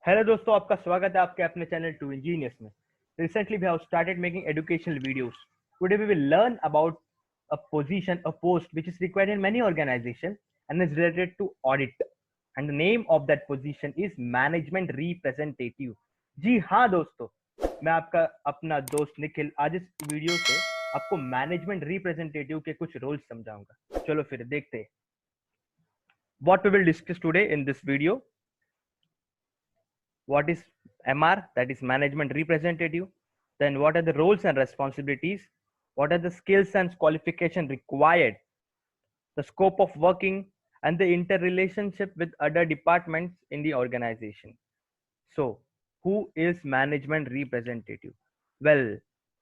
Hello दोस्तों, आपका स्वागत है आपके अपने चैनल टू इंजीनियर्स में। Recently we have started making educational videos. Today we will learn about a position, a post which is required in many organizations and is related to audit. And the name of that position is management representative. जी हाँ दोस्तों, मैं आपका अपना दोस्त निखिल आज इस video से आपको मैनेजमेंट रिप्रेजेंटेटिव के कुछ रोल्स समझाऊंगा. चलो फिर देखते हैं. What we will discuss today in this video: what is MR, that is management representative, then what are the roles and responsibilities, what are the skills and qualification required, the scope of working, and the interrelationship with other departments in the organization. So, who is management representative? Well,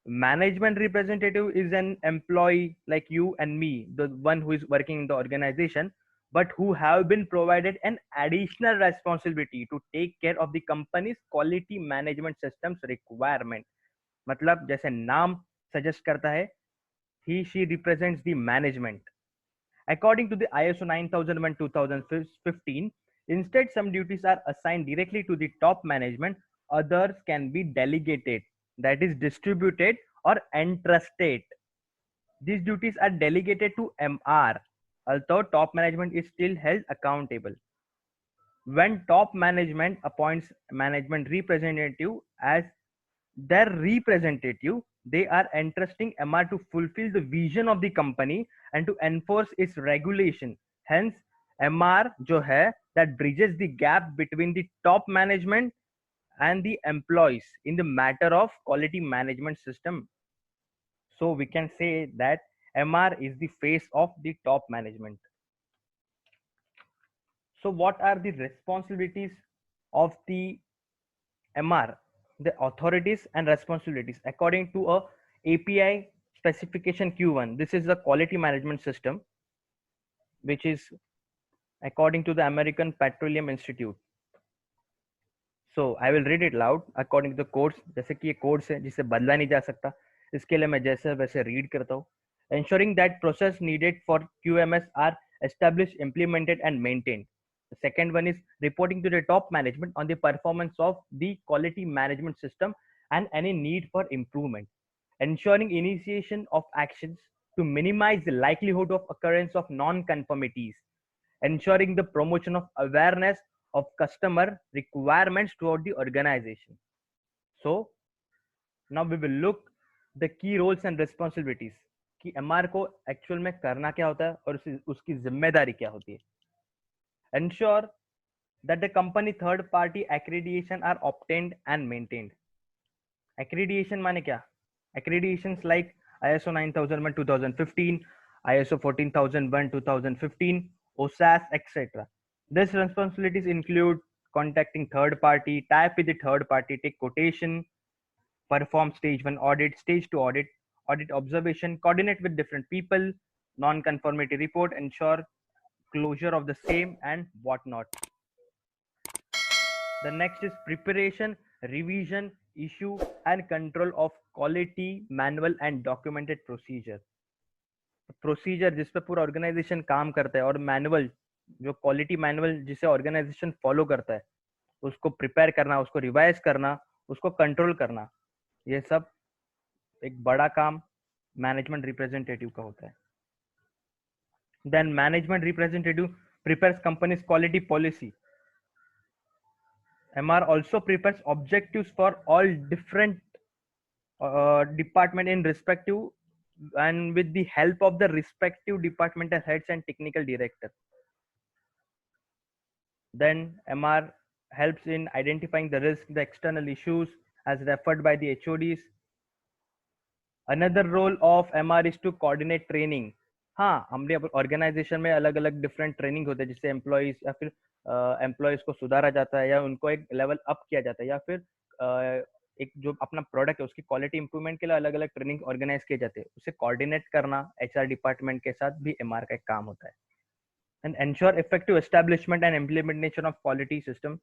management representative is an employee like you and me, the one who is working in the organization, but who have been provided an additional responsibility to take care of the company's quality management systems requirement. मतलब जैसे नाम suggest करता है, he she represents the management. According to the ISO 9001:2015, instead some duties are assigned directly to the top management, others can be delegated, that is distributed or entrusted. These duties are delegated to MR, although top management is still held accountable. When top management appoints management representative as their representative, they are entrusting MR to fulfill the vision of the company and to enforce its regulation. Hence, MR जो है that bridges the gap between the top management and the employees in the matter of quality management system. So we can say that MR is the face of the top management. So what are the responsibilities of the MR? The authorities and responsibilities according to a API specification Q1. This is the quality management system, which is according to the American Petroleum Institute. So I will read it loud according to the codes. जैसे कि ये codes है जिसे बदला नहीं जा सकता, इसके लिए मैं जैसे वैसे read करता हूँ. Ensuring that process needed for QMS are established, implemented, and maintained. The second one is reporting to the top management on the performance of the quality management system and any need for improvement. Ensuring initiation of actions to minimize the likelihood of occurrence of non-conformities. Ensuring the promotion of awareness of customer requirements throughout the organization. So now we will look the key roles and responsibilities कि MR को actual में करना क्या होता है और उसकी जिम्मेदारी क्या होती है. Ensure that the company third party accreditation are obtained and maintained. Accreditation माने क्या? Accreditations like ISO 9001:2015, ISO 14001:2015, OSAS, etc. These responsibilities include contacting third party, tie up with the third party, take quotation, perform stage 1 audit, stage 2 audit, audit observation, coordinate with different people, non-conformity report, ensure closure of the same, and whatnot. The next is preparation, revision, issue, and control of quality manual and documented procedure. Procedure जिस पे पूरा organisation काम करता है और manual जो quality manual जिसे organisation follow करता है उसको प्रिपेयर करना, उसको रिवाइज करना, उसको कंट्रोल करना, ये सब एक बड़ा काम मैनेजमेंट रिप्रेजेंटेटिव का होता है. Then management representative prepares company's quality policy. MR also prepares objectives for all different department in respective and with the help of the respective departmental heads and technical director. Then MR helps in identifying the risk, the external issues as referred by the HODs. Another role of MR is to coordinate training. हाँ, हमने organisation में अलग अलग different training होते हैं जिससे employees या फिर एम्प्लॉयज को सुधारा जाता है या उनको एक लेवल अप किया जाता है या फिर एक जो अपना प्रोडक्ट है उसकी क्वालिटी इंप्रूवमेंट के लिए अलग अलग ट्रेनिंग ऑर्गेनाइज किए जाते हैं. उसे कोऑर्डिनेट करना HR डिपार्टमेंट के साथ भी MR का एक काम होता है. And ensure effective establishment and implementation of quality system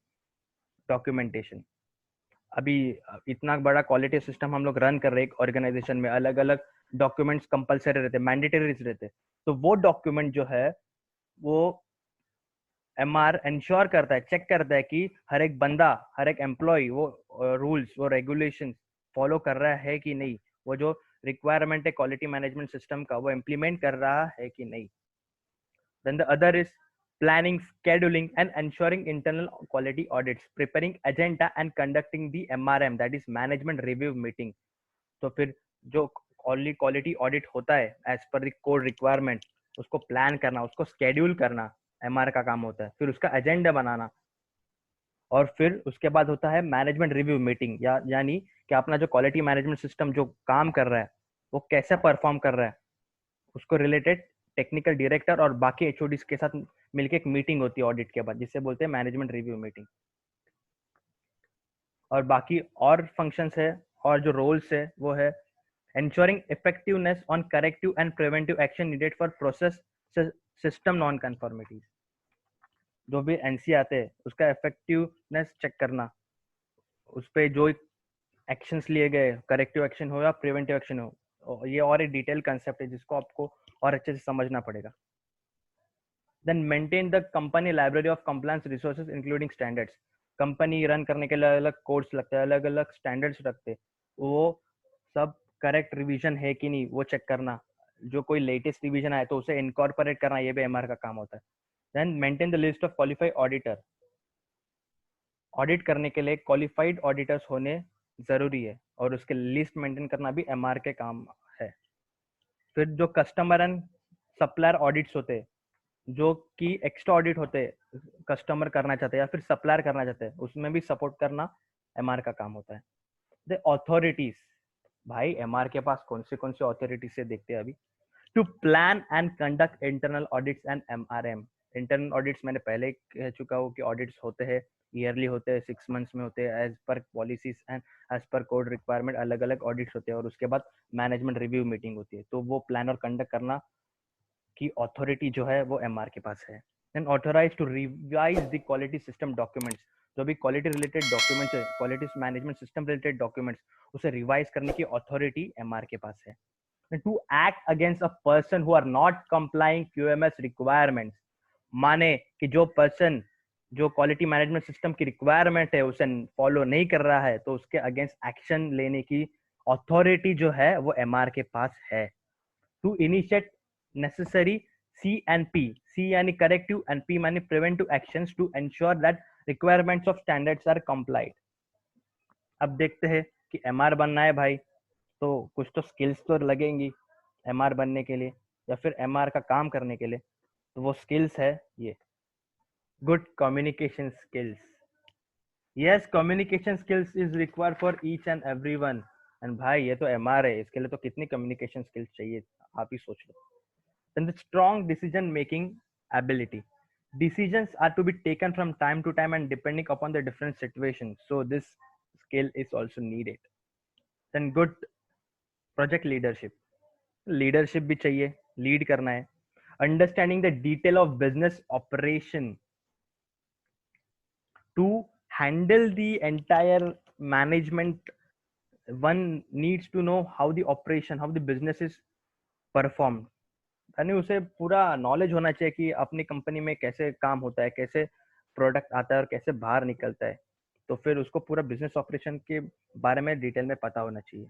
documentation. अभी इतना बड़ा क्वालिटी सिस्टम हम लोग रन कर रहे हैं एक ऑर्गेनाइजेशन में, अलग अलग डॉक्यूमेंट्स कंपलसरी रहते हैं, मैंडेटरीज रहते हैं. तो वो डॉक्यूमेंट जो है वो MR इंश्योर करता है, चेक करता है कि हर एक बंदा, हर एक एम्प्लॉय वो रूल्स, वो रेगुलेशंस फॉलो कर रहा है कि नहीं, वो जो रिक्वायरमेंट है क्वालिटी मैनेजमेंट सिस्टम का वो इम्प्लीमेंट कर रहा है कि नहीं. Then the other is planning, scheduling, and ensuring internal quality audits, preparing agenda and conducting the MRM, that is management review meeting. तो फिर जो क्वालिटी ऑडिट होता है as per the code requirement, उसको प्लान करना, उसको स्केड्यूल करना MR का काम होता है. फिर उसका एजेंडा बनाना, और फिर उसके बाद होता है मैनेजमेंट रिव्यू मीटिंग, यानी कि अपना जो क्वालिटी मैनेजमेंट सिस्टम जो काम कर रहा है वो कैसे परफॉर्म कर रहा है, उसको रिलेटेड टेक्निकल डायरेक्टर और बाकी एचओडीज के साथ मिलकर एक मीटिंग होती है ऑडिट के बाद, जिसे बोलते हैं मैनेजमेंट रिव्यू मीटिंग. और बाकी और फंक्शंस है और जो रोल्स है वो है ensuring effectiveness on corrective and preventive action needed for process system non conformities. जो भी एनसी आते हैं उसका इफेक्टिवनेस चेक करना, उस पर जो एक्शंस लिए गए, करेक्टिव एक्शन हो या प्रिवेंटिव एक्शन हो, ये और एक डिटेल कंसेप्ट है जिसको आपको और अच्छे से समझना पड़ेगा. Then maintain the company library of compliance resources including standards. Company run करने के लिए अलग अलग कोड्स लगते हैं, अलग अलग स्टैंडर्ड्स रखते हैं, वो सब करेक्ट रिवीजन है कि नहीं वो चेक करना. जो कोई लेटेस्ट रिवीजन आए तो उसे इनकॉर्पोरेट करना, ये भी एमआर का काम होता है. Then maintain the list of qualified auditor. Audit करने के लिए क्वालिफाइड ऑडिटर्स होने जरूरी है और उसके लिस्ट मेंटेन करना भी एमआर के काम है. फिर जो कस्टमर एंड सप्लायर ऑडिट्स होते हैं, जो कि एक्स्ट्रा ऑडिट होते हैं, कस्टमर करना चाहते हैं या फिर सप्लायर करना चाहते हैं, उसमें भी सपोर्ट करना एमआर का काम होता है. द अथॉरिटीज, भाई एमआर के पास कौन से अथॉरिटीज से देखते हैं अभी. To plan and conduct internal audits and MRM. Internal audits मैंने पहले कह चुका हूँ कि ऑडिट्स होते हैं, ईयरली होते हैं, 6 मंथ्स में होते हैं, as per policies and as per code requirement अलग अलग ऑडिट्स होते हैं. और उसके बाद मैनेजमेंट रिव्यू मीटिंग होती है, तो वो प्लान और कंडक्ट करना की अथॉरिटी जो है वो एमआर के पास है. Then authorise to revise the quality system documents. जो भी क्वालिटी रिलेटेड डॉक्यूमेंट्स है, quality management system related documents, उसे रिवाइज करने की अथॉरिटी एमआर के पास है. To act against a person who are not complying QMS requirements. माने कि जो पर्सन जो क्वालिटी मैनेजमेंट सिस्टम की रिक्वायरमेंट है उसे फॉलो नहीं कर रहा है, तो उसके अगेंस्ट एक्शन लेने की अथॉरिटी जो है वो एमआर के पास है. To initiate necessary C and P. C यानी corrective and P यानी preventive actions to ensure that requirements of standards are complied. अब देखते हैं कि MR बनना है भाई, तो कुछ तो स्किल्स तो लगेंगी MR बनने के लिए या फिर MR का काम करने के लिए. तो वो स्किल्स है ये good communication skills. Yes, communication skills is required for each and everyone. And भाई ये तो MR है, इसके लिए तो कितनी कम्युनिकेशन स्किल्स चाहिए, आप ही सोच लो. Then the strong decision making ability. Decisions are to be taken from time to time and depending upon the different situations, so this skill is also needed. Then good project leadership. Leadership भी चाहिए, lead करना है. Understanding the detail of business operation. To handle the entire management, one needs to know how the operation, how the business is performed. यानी उसे पूरा knowledge होना चाहिए कि अपनी कंपनी में कैसे काम होता है, कैसे प्रोडक्ट आता है और कैसे बाहर निकलता है. तो फिर उसको पूरा बिजनेस ऑपरेशन के बारे में डिटेल में पता होना चाहिए.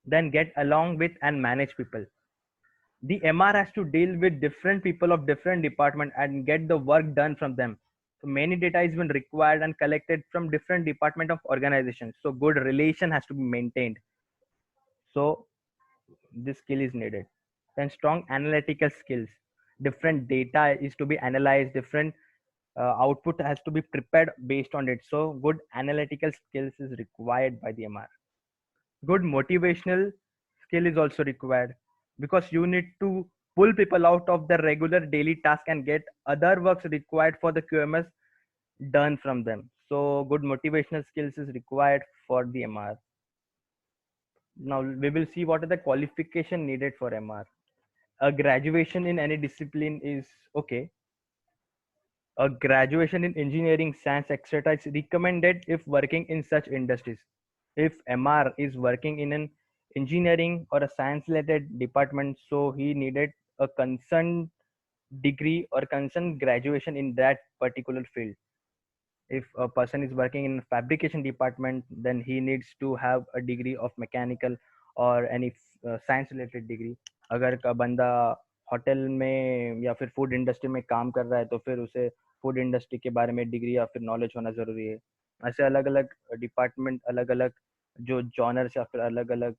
Then get along with and manage people. The MR has to deal with different people of different department and get the work done from them. So many data is been required and collected from different department of organization. So good relation has to be maintained. So this skill is needed. Then strong analytical skills. Different data is to be analyzed, different output has to be prepared based on it. So good analytical skills is required by the MR. Good motivational skill is also required because you need to pull people out of the regular daily task and get other works required for the QMS done from them. So good motivational skills is required for the MR. Now we will see what are the qualification needed for MR. A graduation in any discipline is okay. A graduation in engineering, science, etc. is recommended if working in such industries. If MR is working in an engineering or a science related department, so he needed a concerned degree or concern graduation in that particular field. If a person is working in fabrication department, then he needs to have a degree of mechanical or any science related degree. अगर का बंदा hotel में या फिर food industry में काम कर रहा है तो फिर उसे फूड इंडस्ट्री के बारे में डिग्री या फिर नॉलेज होना जरूरी है. ऐसे अलग अलग डिपार्टमेंट, अलग अलग जो जॉनर्स या फिर अलग अलग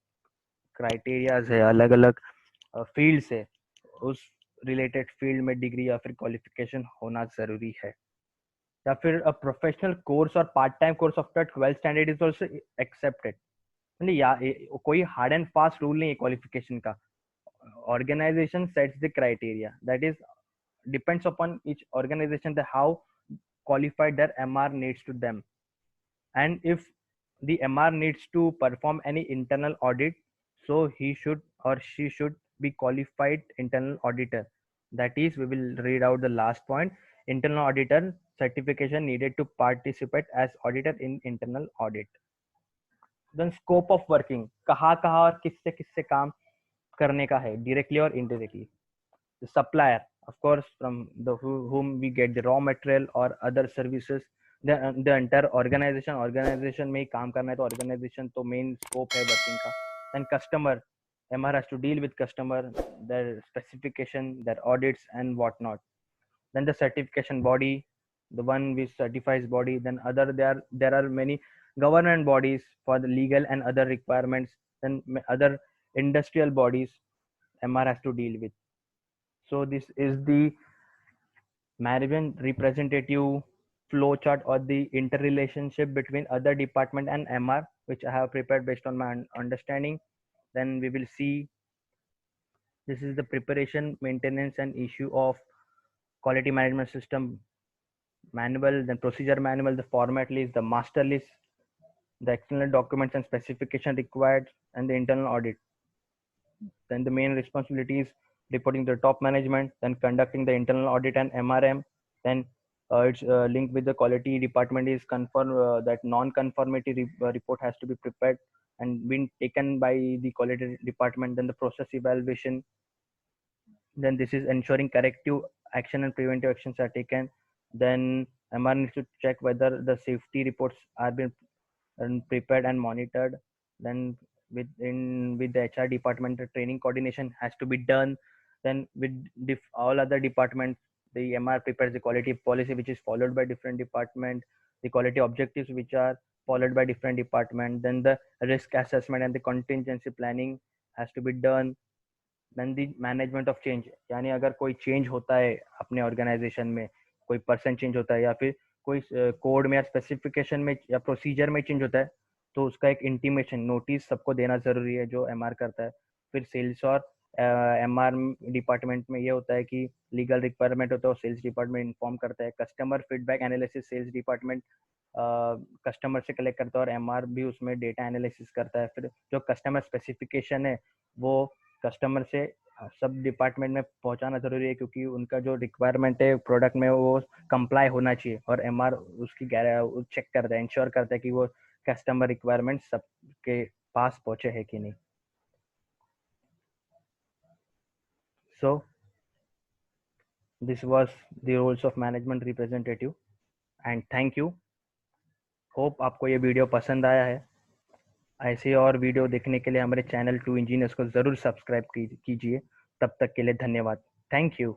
क्राइटेरियाज है, अलग अलग फील्ड्स है, उस रिलेटेड फील्ड में डिग्री या फिर क्वालिफिकेशन होना जरूरी है. या फिर अ प्रोफेशनल कोर्स और part time course after 12th standard is also accepted. मतलब या कोई हार्ड एंड फास्ट रूल नहीं है क्वालिफिकेशन का. Organisation sets the criteria, that is depends upon each organisation the how qualified their MR needs to them. And if the MR needs to perform any internal audit, so he should or she should be qualified internal auditor. That is, we will read out the last point. Internal auditor certification needed to participate as auditor in internal audit. Then scope of working, कहाँ कहाँ और किससे किससे काम करने का है, directly or indirectly. The supplier, of course, from the whom we get the raw material or other services. The entire organization में ही काम करना है तो organization तो main scope है working का. Then customer, MR has to deal with customer, their specification, their audits and whatnot. Then the certification body, the one which certifies body. Then there are many government bodies for the legal and other requirements. Then other industrial bodies MR has to deal with. So this is the management representative flow chart or the interrelationship between other department and MR, which I have prepared based on my understanding. Then we will see, this is the preparation, maintenance and issue of quality management system manual, then procedure manual, the format list, the master list, the external documents and specification required, and the internal audit. Then the main responsibilities, reporting to the top management, then conducting the internal audit and MRM. Then it's linked with the quality department is confirm that non-conformity report has to be prepared and been taken by the quality department. Then the process evaluation. Then this is ensuring corrective action and preventive actions are taken. Then MR needs to check whether the safety reports are being prepared and monitored. Then with the HR department, the training coordination has to be done. Then with all other departments, the MR prepares the quality policy which is followed by different department, the quality objectives which are followed by different department. Then the risk assessment and the contingency planning has to be done. Then the management of change, यानी अगर कोई change होता है अपने organisation में, कोई person change होता है या फिर कोई कोड में या स्पेसिफिकेशन में या प्रोसीजर में चेंज होता है, तो उसका एक इंटीमेशन नोटिस सबको देना जरूरी है जो एमआर करता है. फिर सेल्स और एमआर डिपार्टमेंट में ये होता है कि लीगल रिक्वायरमेंट होता है, सेल्स डिपार्टमेंट इन्फॉर्म करता है. Customer feedback analysis sales department customer से कलेक्ट करता है और एमआर भी उसमें डेटा एनालिसिस करता है. फिर जो कस्टमर स्पेसिफिकेशन है वो कस्टमर से सब डिपार्टमेंट में पहुंचाना जरूरी है, क्योंकि उनका जो रिक्वायरमेंट है प्रोडक्ट में वो कंप्लाई होना चाहिए और एमआर उसकी चेक करता है, इंश्योर करता है कि वो कस्टमर रिक्वायरमेंट सबके पास पहुंचे है कि नहीं. So this was the roles of management representative and thank you. Hope आपको ये वीडियो पसंद आया है. ऐसे और वीडियो देखने के लिए हमारे चैनल टू इंजीनियर्स को ज़रूर सब्सक्राइब कीजिए. तब तक के लिए धन्यवाद. Thank you.